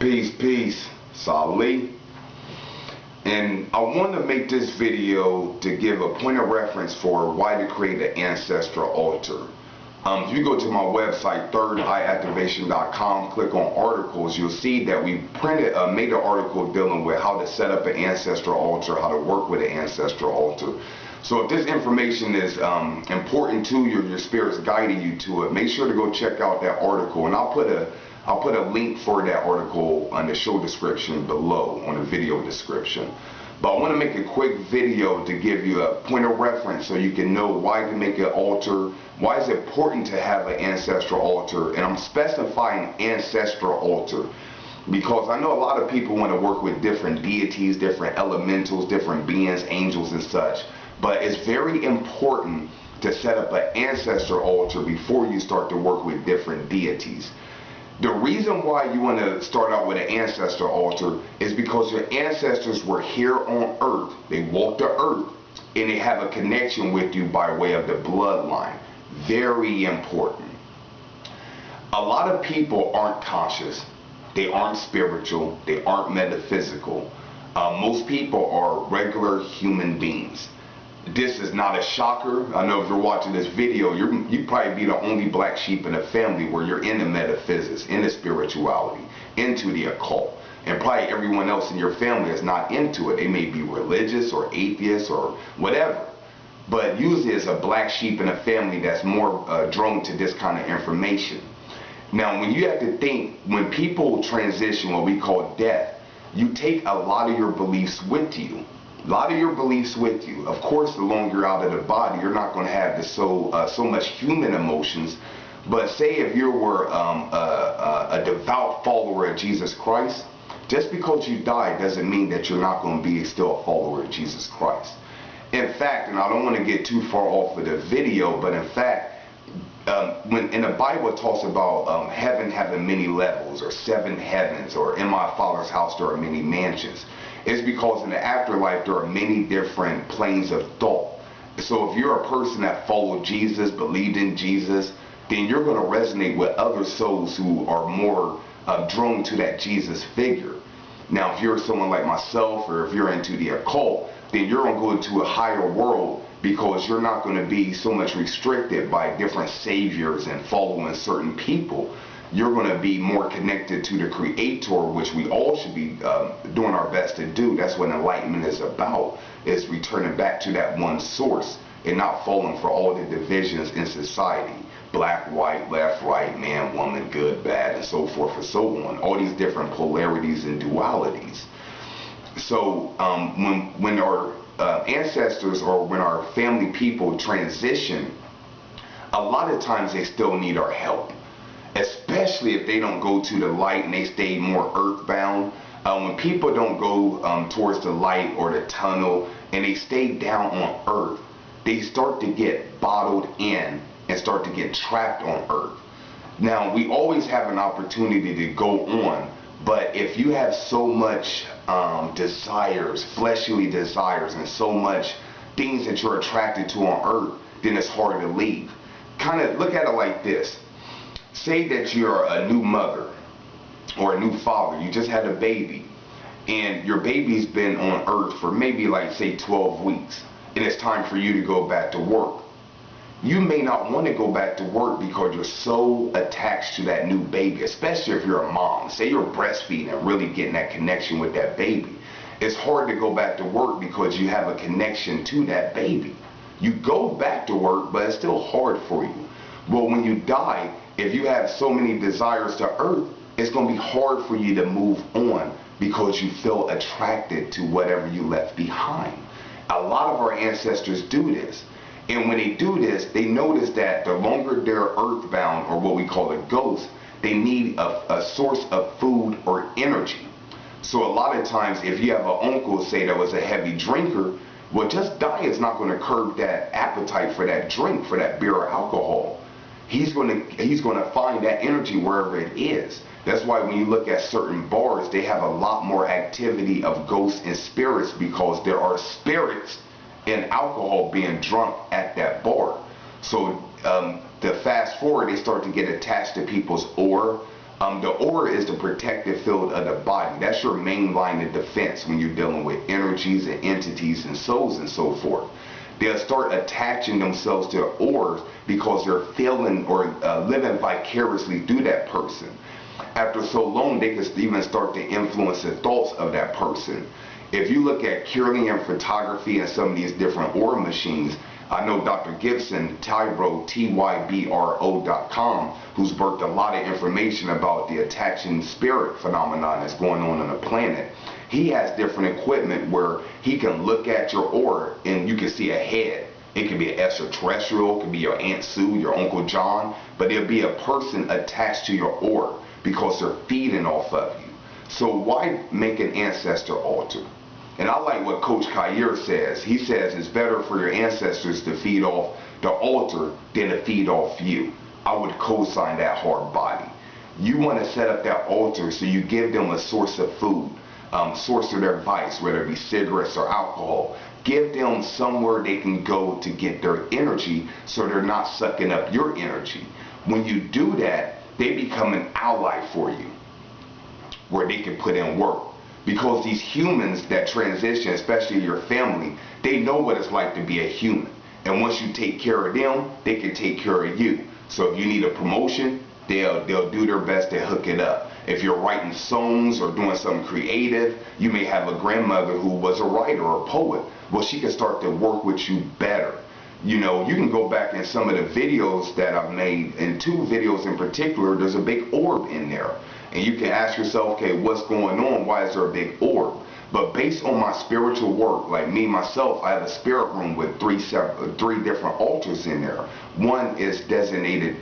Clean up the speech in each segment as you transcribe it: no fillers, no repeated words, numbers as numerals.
Peace, Sali. And I want to make this video to give a point of reference for why to create an ancestral altar. If you go to my website, thirdeyeactivation.com, click on articles, you'll see that we made an article dealing with how to set up an ancestral altar, how to work with an ancestral altar. So if this information is important to you, your spirit's guiding you to it, make sure to go check out that article. And I'll put a link for that article on the show description below, on the video description. But I want to make a quick video to give you a point of reference so you can know why to make an altar, why it's important to have an ancestral altar. And I'm specifying ancestral altar because I know a lot of people want to work with different deities, different elementals, different beings, angels and such. But it's very important to set up an ancestral altar before you start to work with different deities. The reason why you want to start out with an ancestor altar is because your ancestors were here on earth. They walked the earth and they have a connection with you by way of the bloodline. Very important. A lot of people aren't conscious. They aren't spiritual. They aren't metaphysical. Most people are regular human beings. This is not a shocker. I know if you're watching this video, you probably be the only black sheep in the family where you're into metaphysics, into spirituality, into the occult. And probably everyone else in your family is not into it. They may be religious or atheists or whatever. But usually it's a black sheep in a family that's more drawn to this kind of information. Now, when you have to think, when people transition what we call death, you take a lot of your beliefs with you. A lot of your beliefs with you. Of course, the longer you're out of the body, you're not going to have so much human emotions. But say if you were a devout follower of Jesus Christ, just because you died doesn't mean that you're not going to be still a follower of Jesus Christ. In fact, and I don't want to get too far off of the video, but in fact, when in the Bible it talks about heaven having many levels, or 7 heavens, or in my Father's house there are many mansions. It's because in the afterlife there are many different planes of thought. So if you're a person that followed Jesus, believed in Jesus, then you're going to resonate with other souls who are more drawn to that Jesus figure. Now if you're someone like myself, or if you're into the occult, then you're going to go into a higher world because you're not going to be so much restricted by different saviors and following certain people. You're going to be more connected to the Creator, which we all should be doing our best to do. That's what enlightenment is about, is returning back to that one source and not falling for all the divisions in society. Black, white, left, right, man, woman, good, bad, and so forth and so on. All these different polarities and dualities. So when our ancestors or when our family people transition, a lot of times they still need our help. Especially if they don't go to the light and they stay more earthbound. When people don't go towards the light or the tunnel and they stay down on earth, they start to get bottled in and start to get trapped on earth. Now, we always have an opportunity to go on, but if you have so much desires, fleshly desires, and so much things that you're attracted to on earth, then it's hard to leave. Kind of look at it like this. Say that you're a new mother or a new father. You just had a baby and your baby's been on earth for maybe like say 12 weeks and it's time for you to go back to work. You may not want to go back to work because you're so attached to that new baby, especially if you're a mom. Say you're breastfeeding and really getting that connection with that baby. It's hard to go back to work because you have a connection to that baby. You go back to work, but it's still hard for you. Well, when you die, if you have so many desires to earth, it's going to be hard for you to move on because you feel attracted to whatever you left behind. A lot of our ancestors do this. And when they do this, they notice that the longer they're earthbound, or what we call a ghost, they need a source of food or energy. So a lot of times, if you have an uncle, say, that was a heavy drinker, well, just diet's not going to curb that appetite for that drink, for that beer or alcohol. He's going to find that energy wherever it is. That's why when you look at certain bars, they have a lot more activity of ghosts and spirits because there are spirits in alcohol being drunk at that bar. So to fast forward, they start to get attached to people's aura, The aura is the protective field of the body. That's your main line of defense when you're dealing with energies and entities and souls and so forth. They'll start attaching themselves to auras because they're feeling or living vicariously through that person. After so long, they can even start to influence the thoughts of that person. If you look at Kirlian photography and some of these different aura machines, I know Dr. Gibson, Tybro, TYBRO.com, who's birthed a lot of information about the attaching spirit phenomenon that's going on the planet. He has different equipment where he can look at your aura and you can see a head. It could be an extraterrestrial, it could be your Aunt Sue, your Uncle John, but it'll be a person attached to your aura because they're feeding off of you. So why make an ancestor altar? And I like what Coach Khayr says. He says it's better for your ancestors to feed off the altar than to feed off you. I would co-sign that hard body. You want to set up that altar so you give them a source of food, source of their vice, whether it be cigarettes or alcohol. Give them somewhere they can go to get their energy so they're not sucking up your energy. When you do that, they become an ally for you where they can put in work. Because these humans that transition, especially your family, they know what it's like to be a human. And once you take care of them, they can take care of you. So if you need a promotion, they'll do their best to hook it up. If you're writing songs or doing something creative, you may have a grandmother who was a writer or a poet. Well, she can start to work with you better. You know, you can go back in some of the videos that I've made. In 2 videos in particular, there's a big orb in there. And you can ask yourself, okay, what's going on? Why is there a big orb? But based on my spiritual work, like me, myself, I have a spirit room with 3 different altars in there. One is designated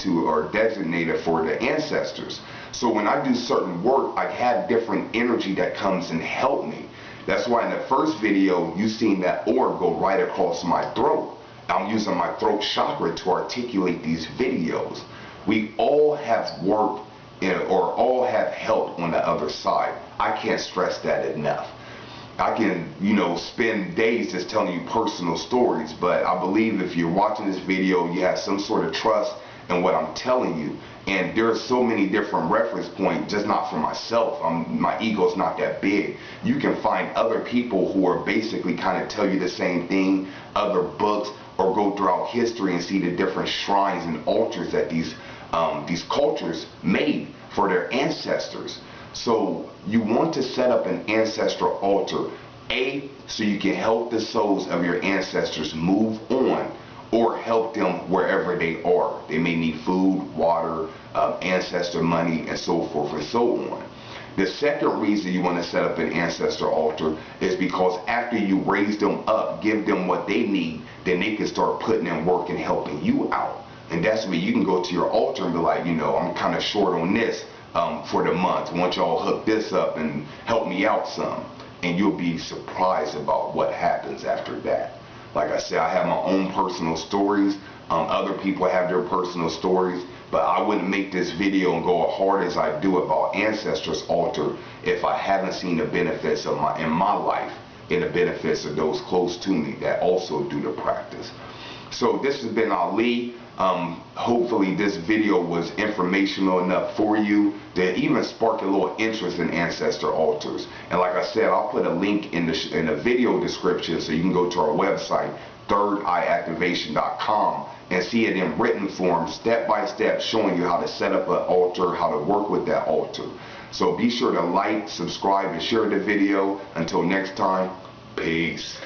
for the ancestors. So when I do certain work, I have different energy that comes and help me. That's why in the first video, you seen that orb go right across my throat. I'm using my throat chakra to articulate these videos. We all have work or all have help on the other side. I can't stress that enough. I can, spend days just telling you personal stories, but I believe if you're watching this video, you have some sort of trust in what I'm telling you. And there are so many different reference points, just not for myself. My ego's not that big. You can find other people who are basically kind of tell you the same thing, other books, or go throughout history and see the different shrines and altars that these cultures made for their ancestors. So you want to set up an ancestral altar, so you can help the souls of your ancestors move on or help them wherever they are. They may need food, water, ancestor money, and so forth and so on. The second reason you want to set up an ancestor altar is because after you raise them up, give them what they need, then they can start putting in work and helping you out. And that's where you can go to your altar and be like, I'm kind of short on this for the month. I want y'all hook this up and help me out some. And you'll be surprised about what happens after that. Like I said, I have my own personal stories. Other people have their personal stories. But I wouldn't make this video and go as hard as I do about Ancestor's Altar if I haven't seen the benefits in my life and the benefits of those close to me that also do the practice. So this has been Ali. Hopefully this video was informational enough for you to even spark a little interest in ancestor altars. And like I said, I'll put a link in the video description so you can go to our website, thirdeyeactivation.com, and see it in written form, step by step, showing you how to set up an altar, how to work with that altar. So be sure to like, subscribe, and share the video. Until next time, peace.